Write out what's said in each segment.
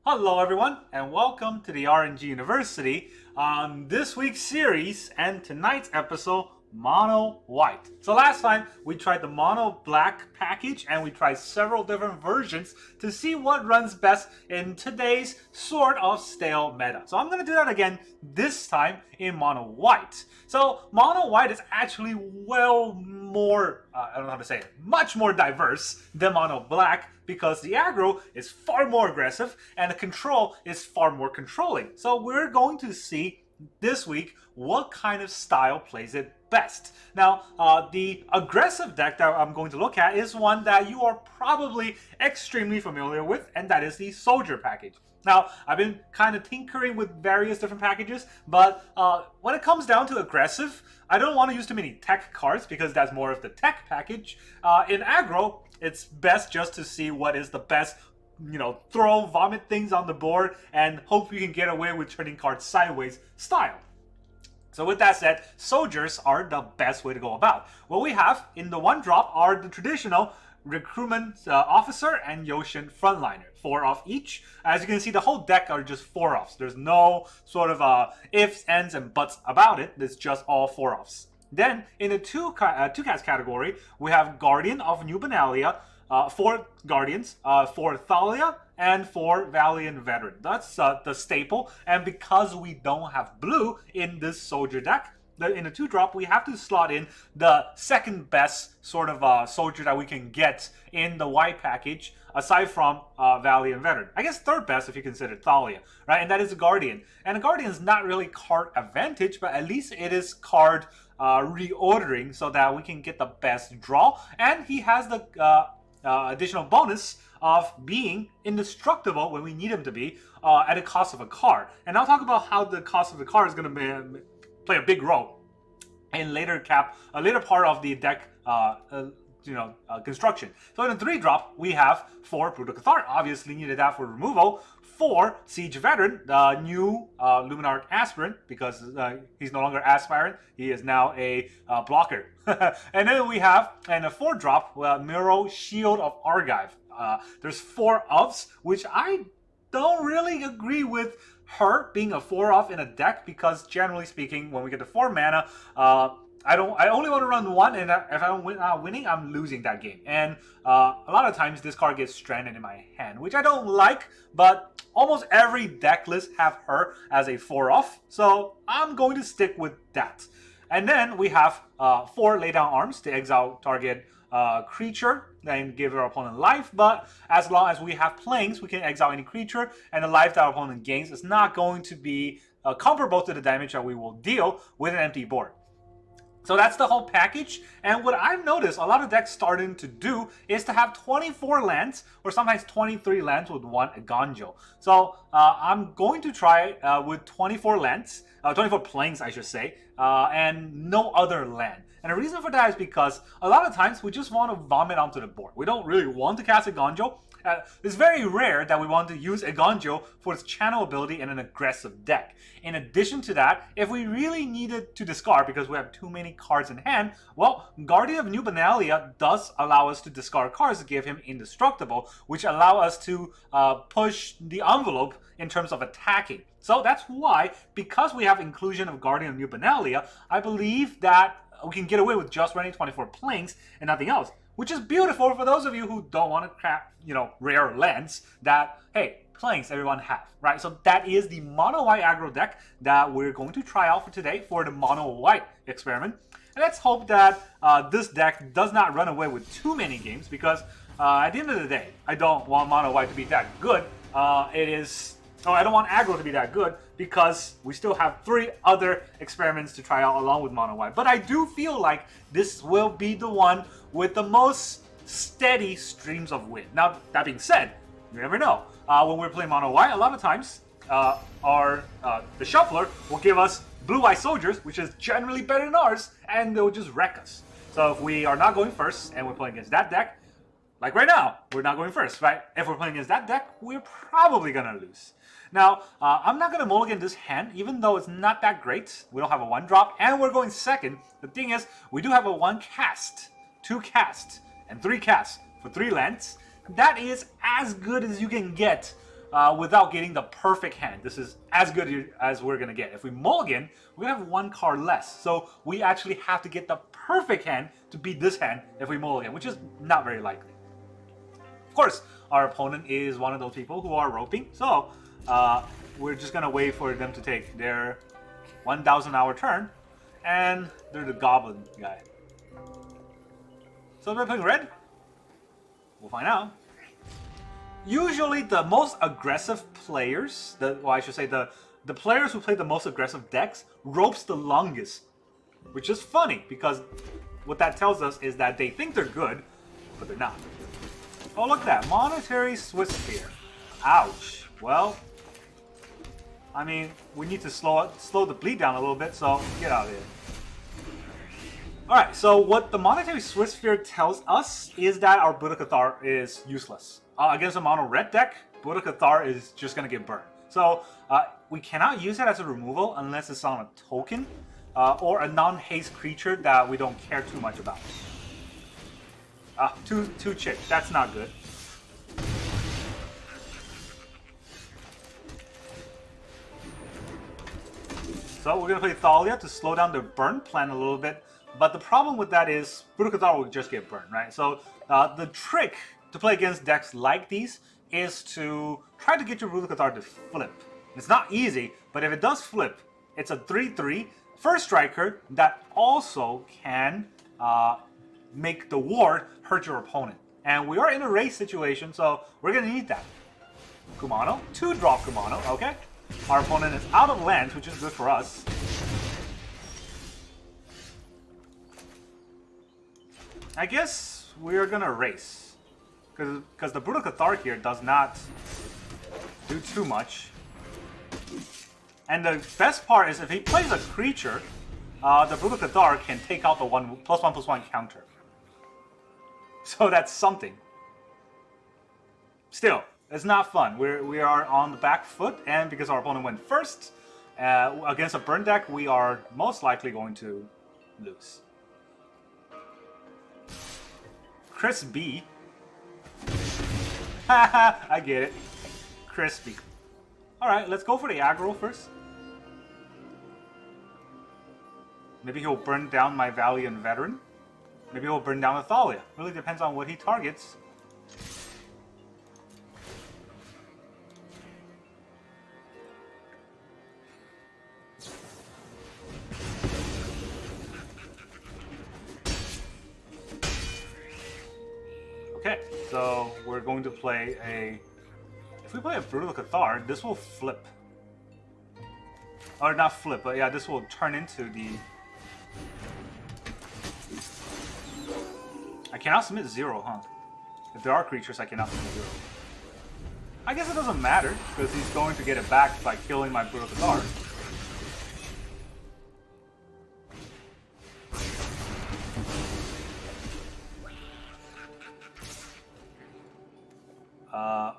Hello everyone and welcome to the RNG University on this week's series and tonight's episode Mono-White. So last time we tried the Mono-Black package and we tried several different versions to see what runs best in today's sort of stale meta. So I'm going to do that again this time in Mono-White. So Mono-White is actually I don't know how to say it, much more diverse than Mono-Black because the aggro is far more aggressive and the control is far more controlling. So we're going to see this week what kind of style plays it best. Now, the aggressive deck that I'm going to look at is one that you are probably extremely familiar with, and that is the Soldier package. Now, I've been kind of tinkering with various different packages, but when it comes down to aggressive, I don't want to use too many tech cards because that's more of the tech package. In aggro, it's best just to see what is the best, throw, vomit things on the board and hope you can get away with turning cards sideways style. So with that said, soldiers are the best way to go about. What we have in the one drop are the traditional Recruitment Officer and Yotian Frontliner. 4 off each. As you can see, the whole deck are just 4 offs. There's no sort of ifs, ands, and buts about it. It's just all 4 offs. Then, in the two cast category, we have Guardian of New Benalia, 4 Guardians, 4 Thalia, and 4 Valiant Veteran. That's the staple, and because we don't have blue in this soldier deck, in the 2-drop, we have to slot in the second best sort of soldier that we can get in the white package, aside from Valiant Veteran. I guess third best if you consider Thalia, right? And that is a Guardian. And a Guardian is not really card advantage, but at least it is card reordering so that we can get the best draw. And he has the additional bonus of being indestructible when we need him to be at the cost of a card. And I'll talk about how the cost of the card is going to play a big role in later part of the deck construction. So in the 3-drop, we have 4 Brutal Cathar, obviously needed that for removal, 4 Siege Veteran, the new Luminarch Aspirant, because he's no longer Aspirant, he is now a blocker. And then we have, in a 4-drop, Miro Shield of Argive. There's 4 ofs, which I don't really agree with her being a 4-off in a deck, because generally speaking, when we get to 4 mana, I only want to run 1, and if I'm winning, I'm losing that game. And a lot of times this card gets stranded in my hand, which I don't like, but almost every deck list have her as a 4-off, so I'm going to stick with that. And then we have 4 lay down arms to exile target creature and give our opponent life, but as long as we have planes, we can exile any creature, and the life that our opponent gains is not going to be comparable to the damage that we will deal with an empty board. So that's the whole package, and what I've noticed a lot of decks starting to do is to have 24 lands, or sometimes 23 lands with 1 Agonjo. So I'm going to try with 24 lands, 24 planes I should say, and no other land. And the reason for that is because a lot of times we just want to vomit onto the board. We don't really want to cast Agonjo. It's very rare that we want to use Agonjo for its channel ability in an aggressive deck. In addition to that, if we really needed to discard because we have too many cards in hand, well, Guardian of New Benalia does allow us to discard cards to give him indestructible, which allow us to push the envelope in terms of attacking. So that's why, because we have inclusion of Guardian of New Benalia, I believe that we can get away with just running 24 planes and nothing else. Which is beautiful for those of you who don't want to craft, rare lands that, hey, planes everyone have, right? So that is the Mono-White Aggro deck that we're going to try out for today for the Mono-White experiment. And let's hope that this deck does not run away with too many games, because at the end of the day, I don't want Mono-White to be that good. I don't want aggro to be that good, because we still have 3 other experiments to try out along with Mono-White. But I do feel like this will be the one with the most steady streams of win. Now, that being said, you never know. When we're playing Mono-White, a lot of times the shuffler will give us blue-white soldiers, which is generally better than ours, and they'll just wreck us. So if we are not going first and we're playing against that deck, like right now, we're not going first, right? If we're playing against that deck, we're probably gonna lose. Now, I'm not gonna mulligan this hand, even though it's not that great. We don't have a 1-drop, and we're going second. The thing is, we do have a 1 cast, 2 cast, and 3 casts for 3 lands. That is as good as you can get without getting the perfect hand. This is as good as we're going to get. If we mulligan, we have one card less. So we actually have to get the perfect hand to beat this hand if we mulligan, which is not very likely. Of course, our opponent is one of those people who are roping, so we're just going to wait for them to take their 1,000 hour turn, and they're the goblin guy. So they're playing red? We'll find out. Usually the most aggressive players, I should say the players who play the most aggressive decks ropes the longest. Which is funny, because what that tells us is that they think they're good, but they're not. Oh, look at that. Monetary Swiss Spear. Ouch. Well, I mean, we need to slow the bleed down a little bit, so get out of here. Alright, so what the Monetary Swiss Spear tells us is that our Buddha Cathar is useless. Against a mono red deck, Buddha Cathar is just going to get burned. So we cannot use it as a removal unless it's on a token or a non-haste creature that we don't care too much about. Two chick, that's not good. So we're going to play Thalia to slow down the burn plan a little bit. But the problem with that is Buddha Cathar will just get burned, right? So the trick to play against decks like these is to try to get your Buddha Cathar to flip. It's not easy, but if it does flip, it's a 3/3 first striker that also can make the ward hurt your opponent. And we are in a race situation, so we're going to need that. Kumano, 2-drop Kumano, okay? Our opponent is out of lands, which is good for us. I guess we're gonna race, because the Buddha Cathar here does not do too much. And the best part is if he plays a creature, the Buddha Cathar can take out the +1/+1 counter. So that's something. Still, it's not fun. We are on the back foot, and because our opponent went first against a burn deck, we are most likely going to lose. Crispy. Haha, I get it. Crispy. Alright, let's go for the aggro first. Maybe he'll burn down my Valiant Veteran. Maybe he'll burn down the Thalia. Really depends on what he targets. Okay, so we're going to play a... If we play a Brutal Cathar, this will flip. Or not flip, but yeah, this will turn into the... I cannot submit 0, huh? If there are creatures, I cannot submit 0. I guess it doesn't matter, because he's going to get it back by killing my Brutal Cathar.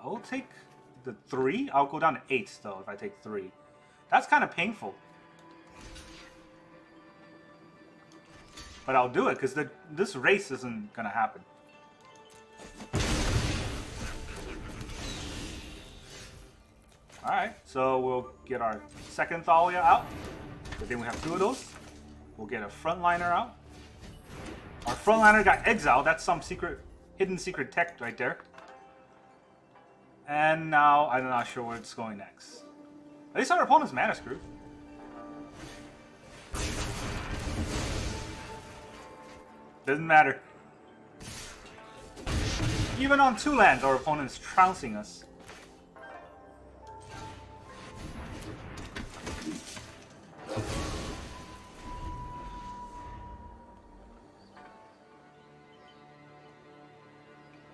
I'll take the 3. I'll go down to 8 though if I take 3. That's kind of painful. But I'll do it because this race isn't gonna happen. Alright, so we'll get our second Thalia out. But then we have 2 of those. We'll get a Frontliner out. Our Frontliner got exiled. That's some hidden secret tech right there. And now, I'm not sure where it's going next. At least our opponent's mana screwed. Doesn't matter. Even on 2 lands, our opponent's trouncing us.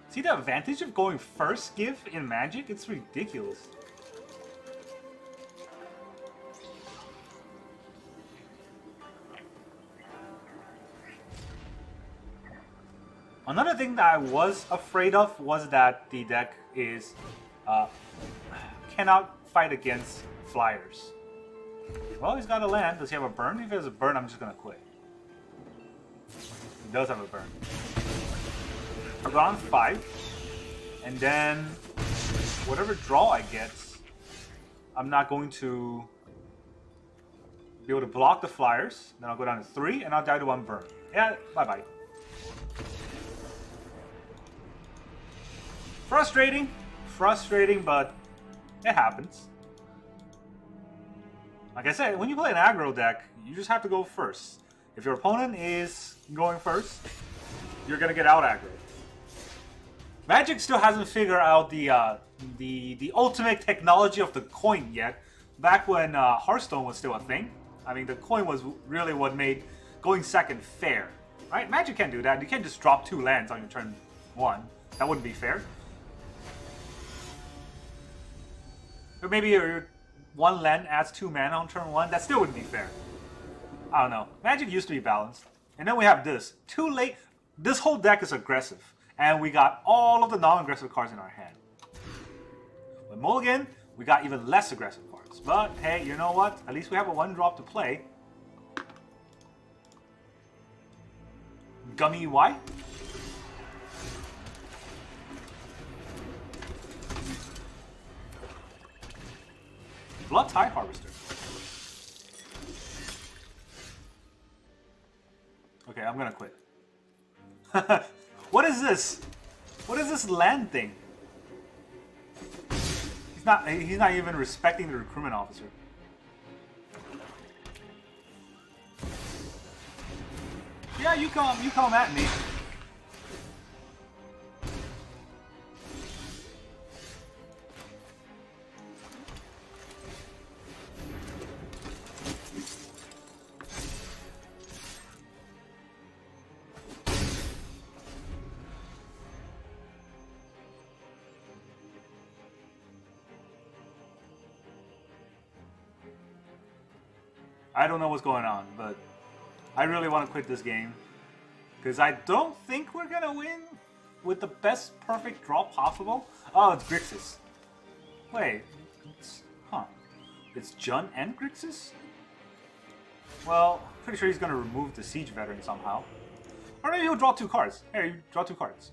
See the advantage of going first give in Magic? It's ridiculous. Another thing that I was afraid of was that the deck is cannot fight against flyers. Well, he's got a land. Does he have a burn? If he has a burn, I'm just gonna quit. He does have a burn. Around 5, and then whatever draw I get, I'm not going to be able to block the flyers. Then I'll go down to 3, and I'll die to 1 burn. Yeah, bye-bye. Frustrating, but it happens. Like I said, when you play an aggro deck, you just have to go first. If your opponent is going first, you're gonna get out aggro. Magic still hasn't figured out the ultimate technology of the coin yet. Back when Hearthstone was still a thing, I mean, the coin was really what made going second fair, right? Magic can't do that. You can't just drop 2 lands on your turn 1. That wouldn't be fair. Or maybe your 1 land adds 2 mana on turn 1. That still wouldn't be fair. I don't know. Magic used to be balanced. And then we have this. Too late. This whole deck is aggressive. And we got all of the non-aggressive cards in our hand. With Mulligan, we got even less aggressive cards. But hey, you know what? At least we have a 1-drop to play. Gummy Y. Blood Tide Harvester. Okay, I'm gonna quit. What is this? What is this land thing? He's not even respecting the Recruitment Officer. Yeah, you come at me. I don't know what's going on, but I really want to quit this game. Because I don't think we're going to win with the best perfect draw possible. Oh, it's Grixis. Wait. It's Jun and Grixis? Well, pretty sure he's going to remove the Siege Veteran somehow. Or maybe he'll draw 2 cards. Here, you draw 2 cards.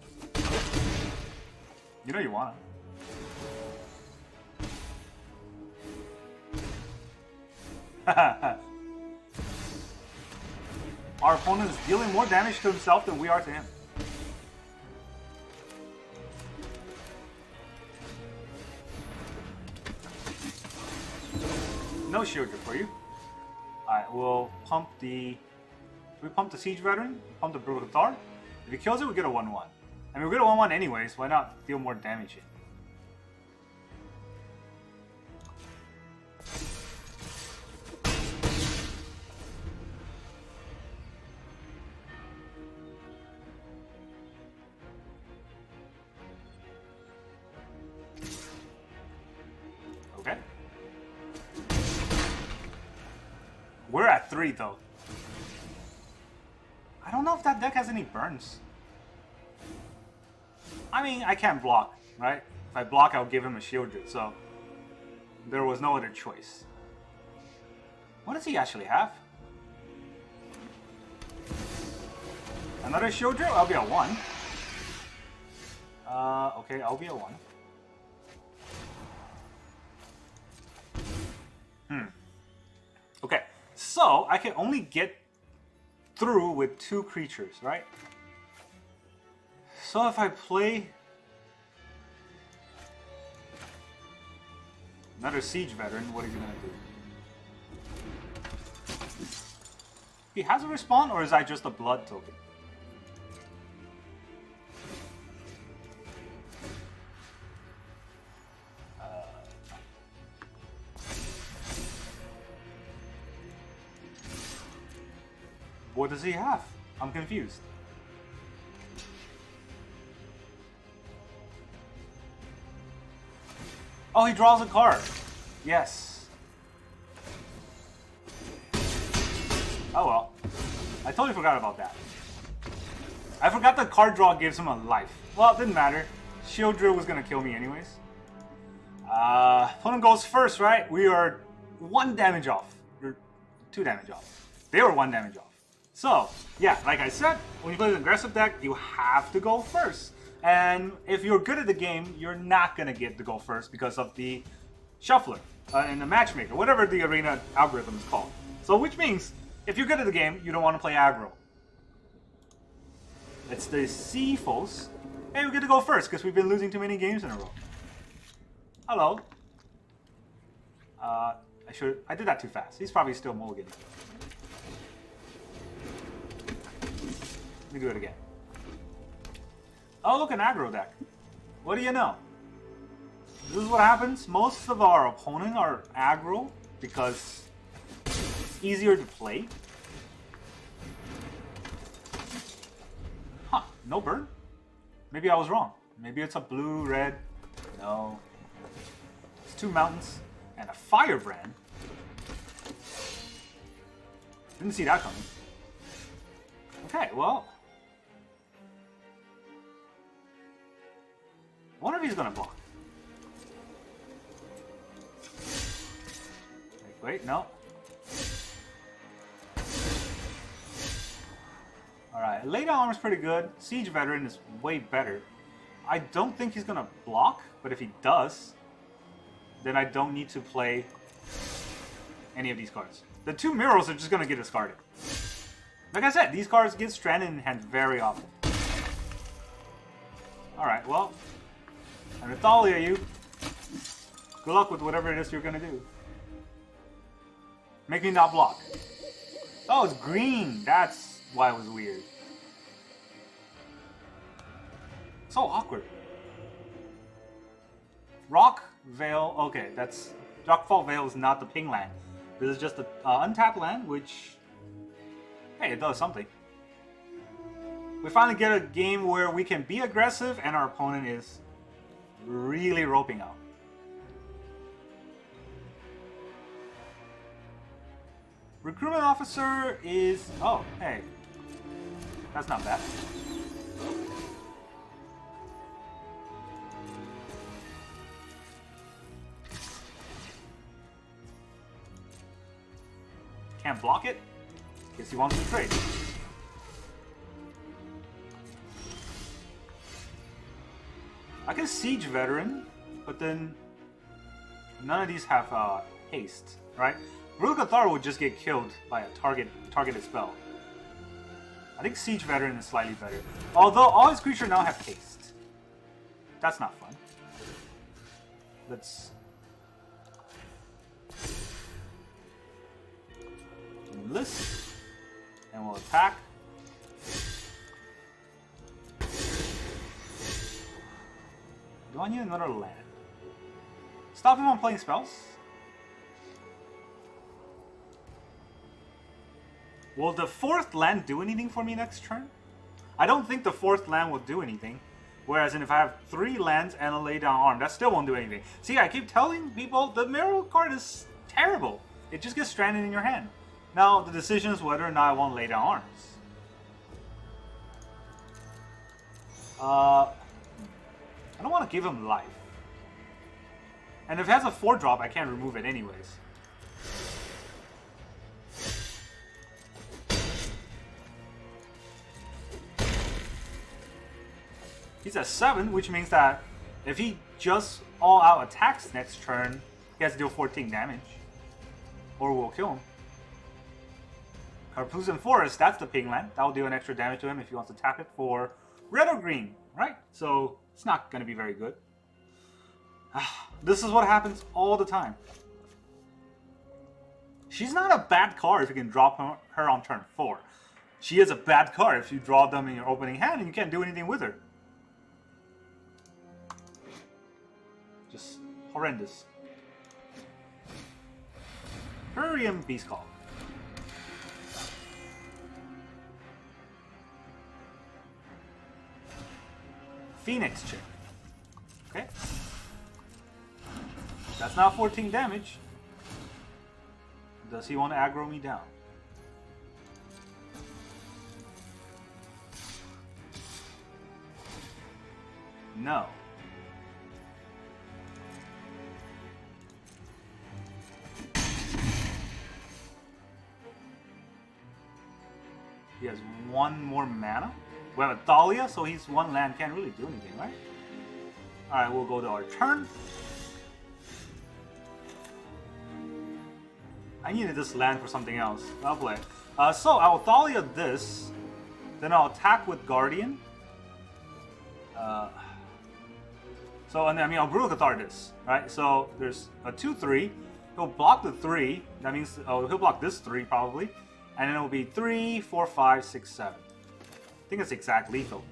You know you want to. Our opponent is dealing more damage to himself than we are to him. No shield for you. Alright, we'll pump the... We pump the Siege Veteran, pump the Brutal Cathar. If he kills it, we get a 1-1. I mean, we get a 1-1 anyways, why not deal more damage in? We're at 3 though. I don't know if that deck has any burns. I mean, I can't block, right? If I block, I'll give him a shield drill, so there was no other choice. What does he actually have? Another shield drill? I'll be a 1. Okay, I'll be a 1. Okay, so I can only get through with 2 creatures, right? So if I play another Siege Veteran, what are you gonna do? He has a respawn, or is that just a blood token? What does he have? I'm confused. Oh, he draws a card. Yes. Oh well. I totally forgot about that. I forgot the card draw gives him a life. Well, it didn't matter. Shield Drill was gonna kill me anyways. Opponent goes first, right? We are 1 damage off. Or 2 damage off. They were 1 damage off. So, yeah, like I said, when you play an aggressive deck, you have to go first. And if you're good at the game, you're not going to get to go first because of the shuffler and the matchmaker, whatever the arena algorithm is called. So which means, if you're good at the game, you don't want to play aggro. It's the CFOs. Hey, we get to go first because we've been losing too many games in a row. Hello. I did that too fast. He's probably still mulliganing. Let me do it again. Oh, look, an aggro deck. What do you know? This is what happens. Most of our opponents are aggro because it's easier to play. Huh, no burn? Maybe I was wrong. Maybe it's a blue, red. No. It's 2 mountains and a firebrand. Didn't see that coming. Okay, well. I wonder if he's gonna block. Wait, no. Alright, laydown armor is pretty good. Siege Veteran is way better. I don't think he's gonna block, but if he does, then I don't need to play any of these cards. The 2 mirrors are just gonna get discarded. Like I said, these cards get stranded in hand very often. Alright, well, I'm gonna Thalia you. Good luck with whatever it is you're gonna do. Make me not block. Oh, it's green. That's why it was weird. So awkward. Rock Veil. Okay, that's Rockfall Veil is not the ping land. This is just an untapped land, which, hey, it does something. We finally get a game where we can be aggressive and our opponent is really roping out. Recruitment Officer is... Oh, hey. That's not bad. Can't block it? Guess he wants to trade. I can Siege Veteran, but then none of these have haste, right? Guardian would just get killed by a targeted spell. I think Siege Veteran is slightly better. Although all his creatures now have haste. That's not fun. Let's enlist, and we'll attack. Do I need another land? Stop him on playing spells? Will the 4th land do anything for me next turn? I don't think the 4th land will do anything. Whereas if I have 3 lands and a lay down arm, that still won't do anything. See, I keep telling people the mirror card is terrible. It just gets stranded in your hand. Now, the decision is whether or not I want lay down arms. I don't want to give him life. And if it has a 4-drop, I can't remove it anyways. He's at 7, which means that if he just all-out attacks next turn, he has to deal 14 damage. Or we'll kill him. Carpusan Forest, that's the ping land. That will deal an extra damage to him if he wants to tap it for red or green, right? So it's not going to be very good. This is what happens all the time. She's not a bad card if you can drop her on turn 4. She is a bad card if you draw them in your opening hand and you can't do anything with her. Just horrendous. Hurrium Beast Call. Phoenix Chick. Okay. That's now 14 damage. Does he want to aggro me down? No. He has 1 more mana? We have a Thalia, so he's one land, can't really do anything, right? Alright, we'll go to our turn. I needed this land for something else. I'll play. So I'll Thalia this, then I'll attack with Guardian. And then, I'll Brutal Cathar this, right? So there's a 2/3. He'll block the 3. That means he'll block this 3 probably, and then it'll be 3, 4, 5, 6, 7. I think it's exact lethal.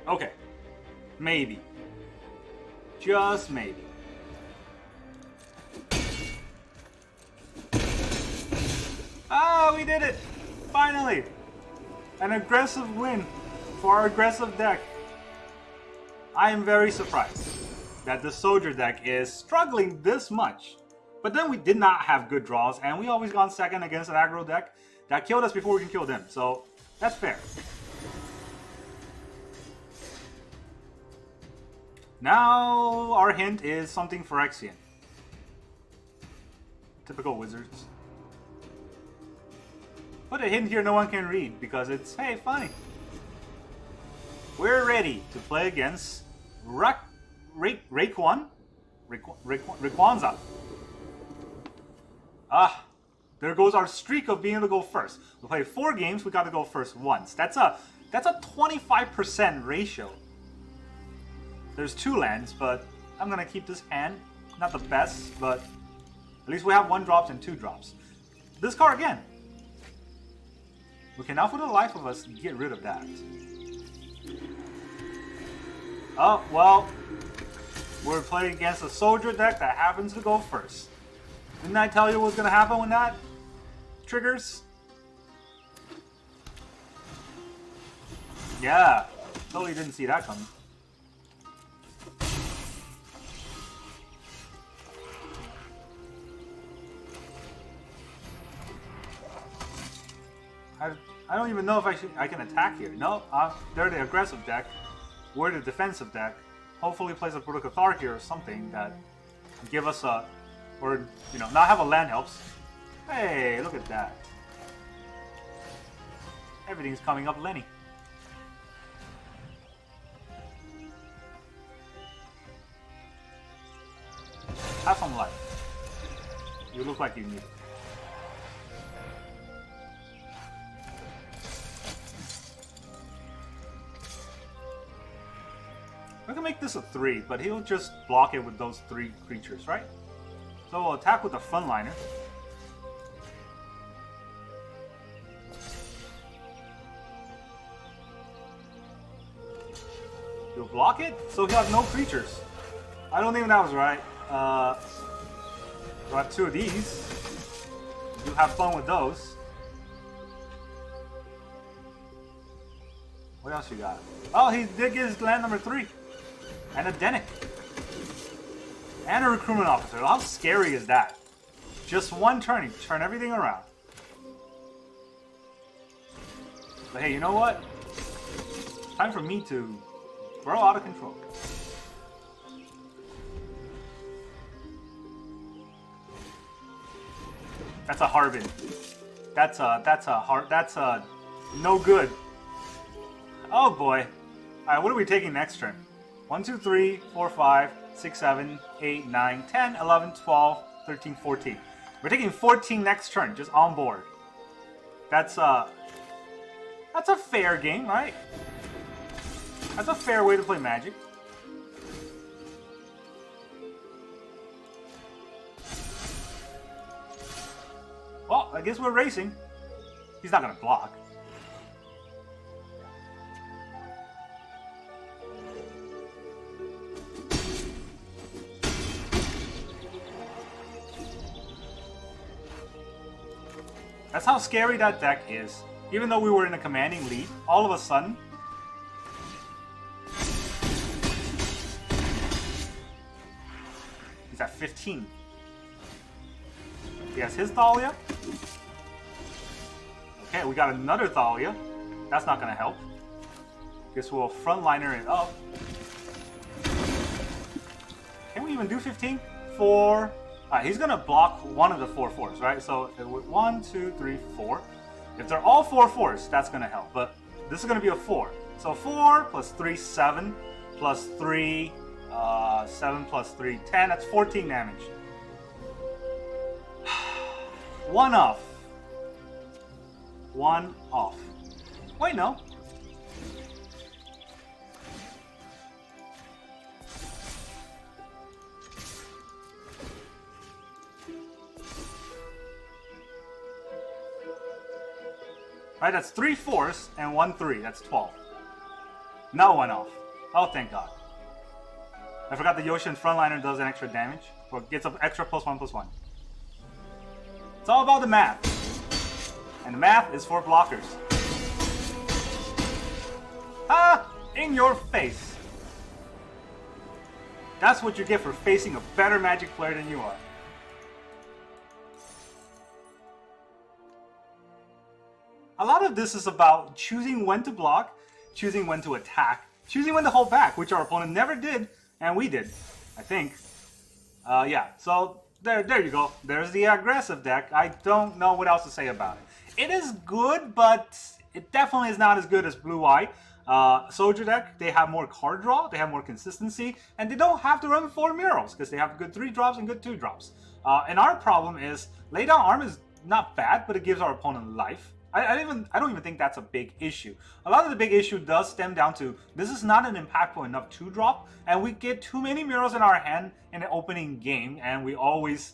Okay. Maybe. Just maybe. Ah, we did it! Finally! An aggressive win for our aggressive deck. I am very surprised that the Soldier deck is struggling this much. But then we did not have good draws, and we always gone second against an aggro deck that killed us before we can kill them. So, that's fair. Now, our hint is something Phyrexian. Typical wizards. Put a hint here no one can read because it's, hey, funny. We're ready to play against Rayquanza. Ah, there goes our streak of being able to go first. We played 4 games, we got to go first once. That's a 25% ratio. There's 2 lands, but I'm gonna keep this hand. Not the best, but at least we have 1 drops and 2 drops. This card again. We can now, for the life of us, get rid of that. Oh, well, we're playing against a Soldier deck that happens to go first. Didn't I tell you what's gonna happen when that triggers? Yeah, totally didn't see that coming. I don't even know if I can attack here. No, they're the aggressive deck. We're the defensive deck. Hopefully plays a Brutal Cathar here or something that can give us a, or not have a land helps. Hey, look at that. Everything's coming up Lenny. Have some life. You look like you need it. We can make this a 3, but he'll just block it with those 3 creatures, right? So we'll attack with the Frontliner. He'll block it, so he'll have no creatures. I don't think that was right. We'll have 2 of these. You have fun with those. What else you got? Oh, he did get his land number 3. And a Denic. And a Recruitment Officer. How scary is that? Just 1 turn, you turn everything around. But hey, you know what? Time for me to grow out of control. That's a Harbin. That's a no good. Oh boy. Alright, what are we taking next turn? 1, 2, 3, 4, 5, 6, 7, 8, 9, 10, 11, 12, 13, 14. We're taking 14 next turn, just on board. That's a fair game, right? That's a fair way to play Magic. Well, I guess we're racing. He's not gonna block. That's how scary that deck is. Even though we were in a commanding lead, all of a sudden... He's at 15. He has his Thalia. Okay, we got another Thalia. That's not gonna help. Guess we'll Frontliner it up. Can we even do 15? 4. Alright, he's gonna block one of the 4 4s, right? So 1, 2, 3, 4. If they're all 4 4s, that's gonna help. But this is gonna be a 4. So 4 plus 3, 7 plus 3, 7 plus 3, 10. That's 14 damage. 1 off. 1 off. Wait, no. Right, that's 3 4s and 1 3. That's 12. Now 1 off. Oh, thank God. I forgot the Yotian Frontliner does an extra damage. Or gets an extra +1/+1. It's all about the math. And the math is for blockers. Ah! In your face. That's what you get for facing a better Magic player than you are. A lot of this is about choosing when to block, choosing when to attack, choosing when to hold back, which our opponent never did, and we did, I think. Yeah, so there you go. There's the aggressive deck. I don't know what else to say about it. It is good, but it definitely is not as good as Blue-Eye. Soldier deck, they have more card draw, they have more consistency, and they don't have to run 4 murals, because they have good 3 drops and good 2 drops. And our problem is, laydown arm is not bad, but it gives our opponent life. I don't even think that's a big issue. A lot of the big issue does stem down to this is not an impactful enough 2-drop, and we get too many murals in our hand in the opening game, and we always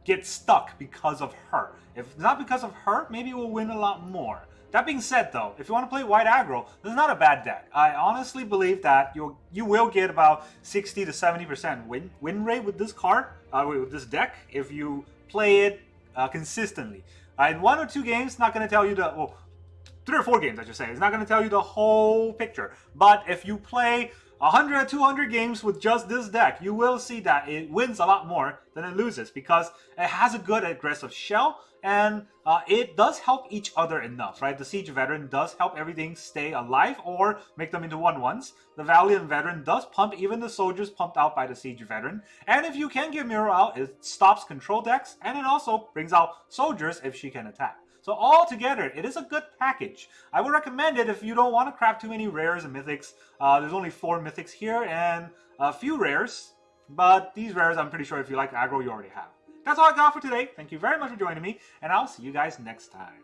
get stuck because of her. If not because of her, maybe we'll win a lot more. That being said, though, if you want to play white aggro, this is not a bad deck. I honestly believe that you will get about 60 to 70% win rate with this card, with this deck, if you play it consistently. In 1 or 2 games, not going to tell you the... Well, 3 or 4 games, I should say. It's not going to tell you the whole picture. But if you play 100 or 200 games with just this deck, you will see that it wins a lot more than it loses. Because it has a good aggressive shell, and it does help each other enough, right? The Siege Veteran does help everything stay alive or make them into 1/1s. The Valiant Veteran does pump even the soldiers pumped out by the Siege Veteran. And if you can get Mirror out, it stops control decks, and it also brings out soldiers if she can attack. So all together, it is a good package. I would recommend it if you don't want to craft too many rares and mythics. There's only 4 mythics here and a few rares. But these rares, I'm pretty sure if you like aggro, you already have. That's all I got for today. Thank you very much for joining me, and I'll see you guys next time.